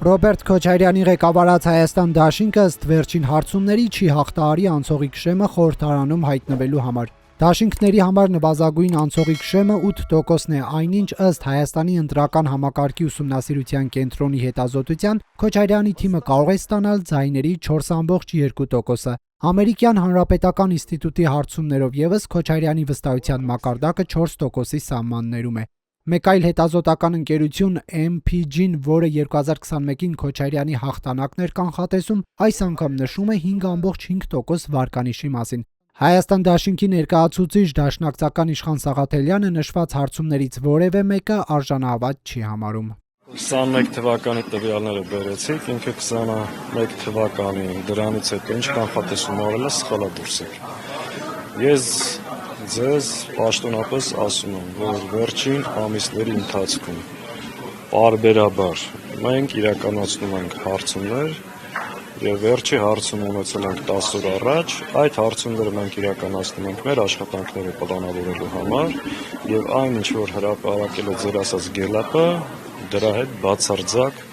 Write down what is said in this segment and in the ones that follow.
Ռոբերտ Քոչարյանի ղեկավարած Հայաստան դաշինքը ըստ վերջին հարցումների չի հաղթահարի անցողիկ շեմը խորհրդարանում հայտնվելու համար։ Դաշինքների համար նվազագույն անցողիկ շեմը 8%-ն է, այնինչ ըստ Հայաստանի ընտրական համակարգի ուսումնասիրության կենտրոնի հետազոտության Քոչարյանի թիմը կարող է ստանալ ձայների 4,2%-ը։ Ամերիկյան հանրապետական ինստիտուտի հարցումներով ևս Քոչարյանի վստահության մակարդակը 4%-ի սահմաններում է։ Մեկ այլ հետազոտական ընկերություն MPG-ն, որը 2021-ին Քոչարյանի հաղթանակն էր կանխատեսում, այս անգամ նշում է 5,5% վարկանիշի մասին։ Հայաստան դաշինքի ներկայացուցիչ դաշնակցական Իշխան Սաղաթելյանը նշված հարցումներից որևէ մեկը արժանահավատ չի համարում։ 21 թվականի տվյալները բերեցիք, ինքը 21 թվականի դրանից հետո ինչ կանխատեսում արել է, սխալ է դուրս եկել։ Ես ձեզ պաշտոնապես ասում եմ, որ վերջին ամիսների ընթացքում պարբերաբար մենք իրականացնում ենք հարցումներ եւ վերջի հարցում ունեցել ենք 10 օր առաջ, այդ հարցումները մենք իրականացնում ենք մեր աշխատանքները պլանավորելու համար եւ այն ինչ որ հրապարակել է ձեր ասած Գելապը, դրա հետ բացարձակ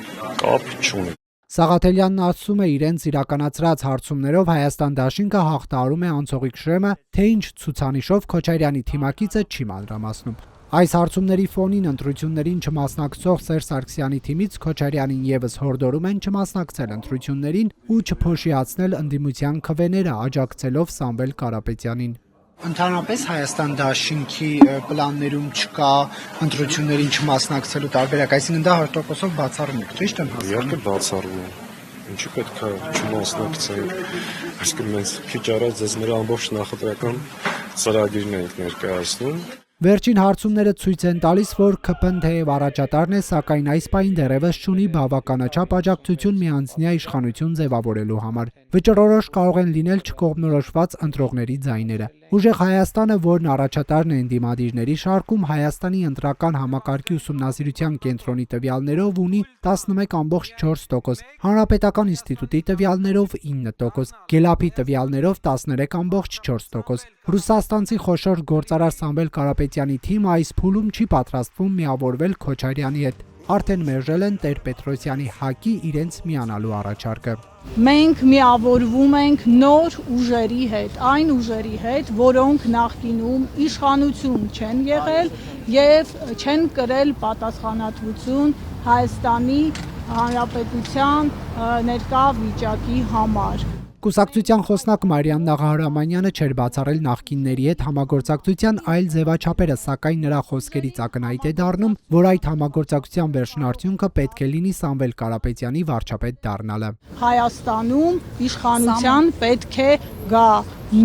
կապ չունի։ Սաղաթելյանն ասում է, իրենց իրականացրած հարցումներով Հայաստան դաշինքը հաղթահարում է անցողիկ շեմը, թե ինչ ցուցանիշով Քոչարյանի թիմակիցը չի մանրամասնում։ Այս հարցումների ֆոնին ընտրություններին չմասնակցող Սերժ Սարգսյանի թիմից Քոչարյանին ևս հորդորում են չմասնակցել ընտրություններին ու չփոշիացնել ընդդիմության քվեները, աջակցելով Սամվել Կարապետյանին։ Ընդհանրապես Հայաստան դաշինքի պլաններում չկա ընտրություններին չմասնակցելու տարբերակ, այսինքն դա 100%-ով բացառում է, ճիշտ եմ հասկանում։ Իհարկե բացառվում է։ Ինչու պետք է չմասնակցենք։ Այսինքն մենք քիչ առաջ ձեզ մեր ամբողջ նախընտրական ծրագիրն ենք ներկայացնում։ Վերջին հարցումները ցույց են տալիս, որ ՔՓ-ն թեև առաջատարն է, սակայն այս պահին դեռևս չունի բավականաչափ աջակցություն միանձնյա իշխանություն ձևավորելու համար։ Վճռորոշ կարող են լինել չկողմնորոշված ընտրողների ձայները։ Ուժեղ Հայաստանը, որն առաջատարն է ընդդիմադիրների շարքում, Հայաստանի ընտրական համակարգի ուսումնասիրության կենտրոնի տվյալներով ունի 11,4%, Հանրապետական ինստիտուտի տվյալներով 9%, Գելապի տվյալներով 13,4%։ Ռուսաստանցի խոշոր գործարար Սամվել Կարապետյանի թիմը այս փուլում չի պատրաստվում միավորվել Քոչարյանի հետ։ Արդեն մերժել են Տեր-Պետրոսյանի ՀԱԿ-ի իրենց միանալու առաջարկը։ Մենք միավորվում ենք նոր ուժերի հետ, այն ուժերի հետ, որոնք նախկինում իշխանություն չեն եղել եւ չեն կրել պատասխանատվություն Հայաստանի Հանրապետության ներկա վիճակի համար։ Կուսակցության խոսնակ Մարիամ Նաղահարամանյանը չէր բացառել նախկինների հետ համագործակցության այլ ձևաչափերը, սակայն նրա խոսքերից ակնհայտ է դառնում, որ այդ համագործակցության վերջնարդյունքը պետք է լինի Սամվել Կարապետյանի վարչապետ դառնալը։ Հայաստանում իշխանության պետք է գա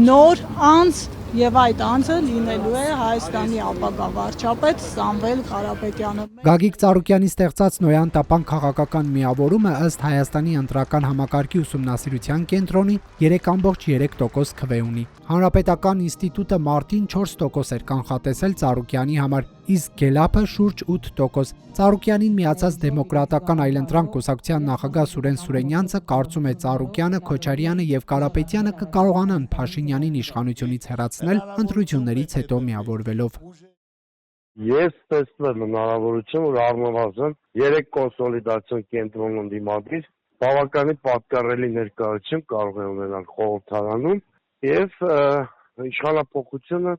նոր անձ եւ այդ անձը լինելու է Հայաստանի ապագա վարչապետ Սամվել Կարապետյանը։ Գագիկ Ծառուկյանի ստեղծած Նոյան տապան քաղաքական միավորումը ըստ Հայաստանի ընտրական համակարգի ուսումնասիրության կենտրոնի 3,3% քվե ունի։ Հանրապետական ինստիտուտը մարտին 4% էր կանխատեսել Ծառուկյանի համար, իսկ Գելապը շուրջ 8%։ Ծառուկյանին միացած Դեմոկրատական այլընտրանք կուսակցության նախագահ Սուրեն Սուրենյանցը կարծում է Ծառուկյանը, Քոչարյանը եւ Կարապետյանը կկարողանան Փաշինյանին իշխանությունից հեռացնել ընտրություններից հետո միավորվելով։ Ես տեսնել հնարավորություն, որ առնվազն 3 կոնսոլիդացիոն կենտրոն ընդդիմադիր բավականին պատկառելի ներկայություն կարող է ունենալ խորհրդարանում եւ իշխանապողությունը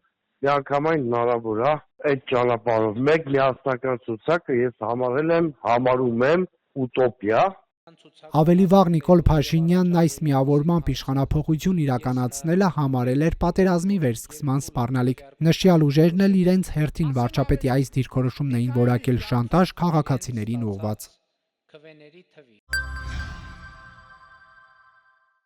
միանգամայն հնարավոր է այդ ճանապարհով մեկ միասնական ցուցակը ես համարում եմ ուտոպիա։ Ավելի վաղ Նիկոլ Փաշինյանն այս միավորմամբ իշխանափոխություն իրականացնելը համարել էր պատերազմի վերսկսման սպառնալիք։ Նշյալ ուժերն էլ իրենց հերթին վարչապետի այս դիրքորոշումն էին որակել շանտաժ քաղաքացիներին ուղղված։